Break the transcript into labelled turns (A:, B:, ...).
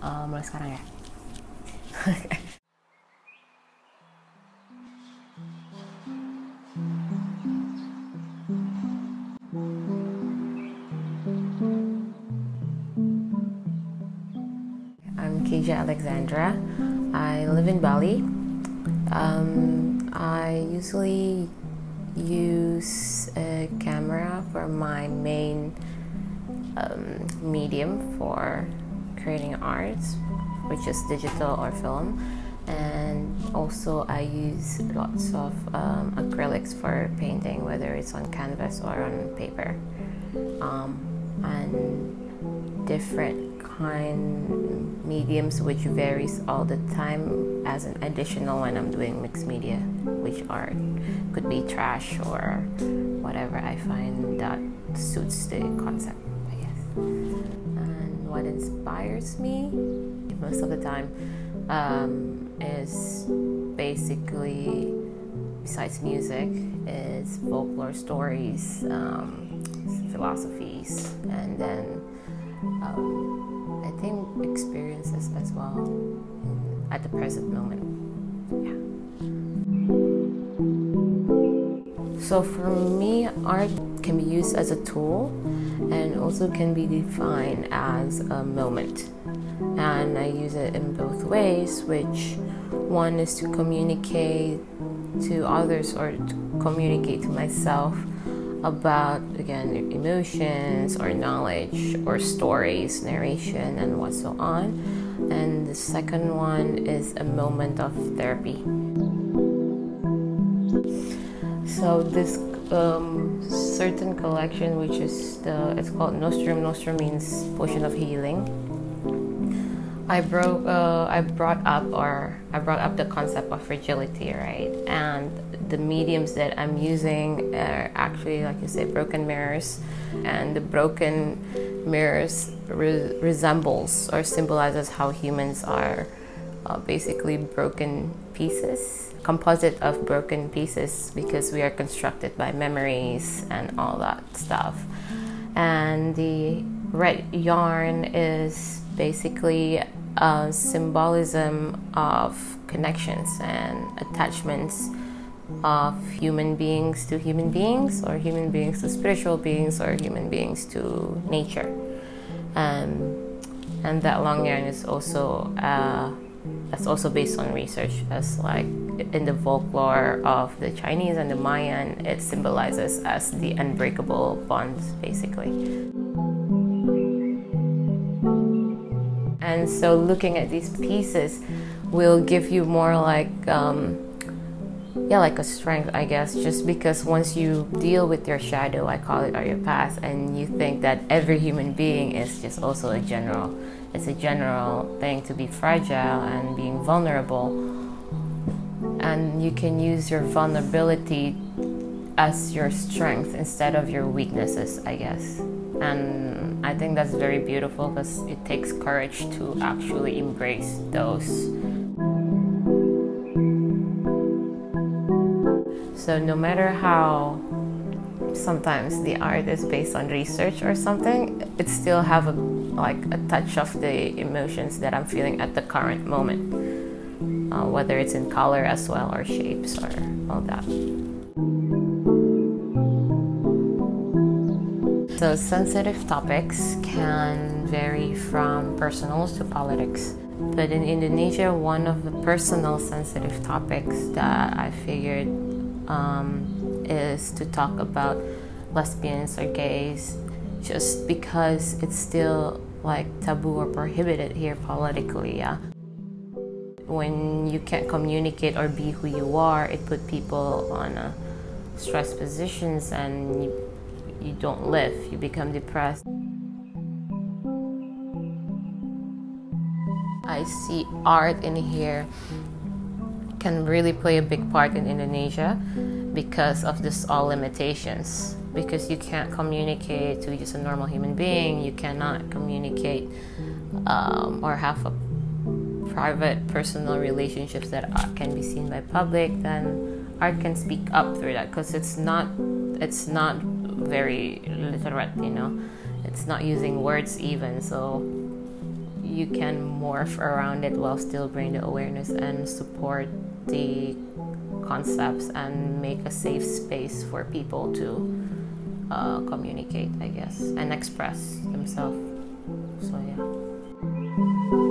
A: mulai sekarang ya. I'm Kezia Alexandra. I live in Bali. I usually use a camera for my main medium for creating art, which is digital or film, and also I use lots of acrylics for painting, whether it's on canvas or on paper, and different kind mediums, which varies all the time as an additional when I'm doing mixed media, which art could be trash or whatever I find that suits the concept, I guess. And what inspires me most of the time is basically, besides music, is folklore stories, philosophies, and then I think experiences as well at the present moment. Yeah. So for me, art can be used as a tool and also can be defined as a moment. And I use it in both ways, which one is to communicate to others or to communicate to myself about, again, emotions or knowledge or stories, narration, and what so on. And the second one is a moment of therapy. So this certain collection, which is it's called Nostra. Nostra means potion of healing. I brought up the concept of fragility, right? And the mediums that I'm using are actually, like you say, broken mirrors, and the broken mirrors resembles or symbolizes how humans are basically broken pieces, composite of broken pieces, because we are constructed by memories and all that stuff. And the red yarn is basically a symbolism of connections and attachments of human beings to human beings, or human beings to spiritual beings, or human beings to nature. And that long yarn is also that's also based on research, as like in the folklore of the Chinese and the Mayan, it symbolizes as the unbreakable bonds, basically. And so looking at these pieces will give you more like like a strength, I guess, just because once you deal with your shadow, I call it, or your past, and you think that every human being is just also a general thing to be fragile and being vulnerable, and you can use your vulnerability as your strength instead of your weaknesses, I guess. And I think that's very beautiful, because it takes courage to actually embrace those. So no matter how sometimes the art is based on research or something, it still have a touch of the emotions that I'm feeling at the current moment, whether it's in color as well, or shapes, or all that. So sensitive topics can vary from personals to politics. But in Indonesia, one of the personal sensitive topics that I figured is to talk about lesbians or gays, just because it's still like taboo or prohibited here politically. Yeah, when you can't communicate or be who you are, it put people on stress positions, and you don't live, you become depressed. I see art in here can really play a big part in Indonesia because of this all limitations. Because you can't communicate to just a normal human being, you cannot communicate or have a private, personal relationships that can be seen by public, then art can speak up through that, because it's not very literate, you know. It's not using words even, so you can morph around it while still bring the awareness and support the concepts and make a safe space for people to communicate, I guess, and express themselves. So yeah.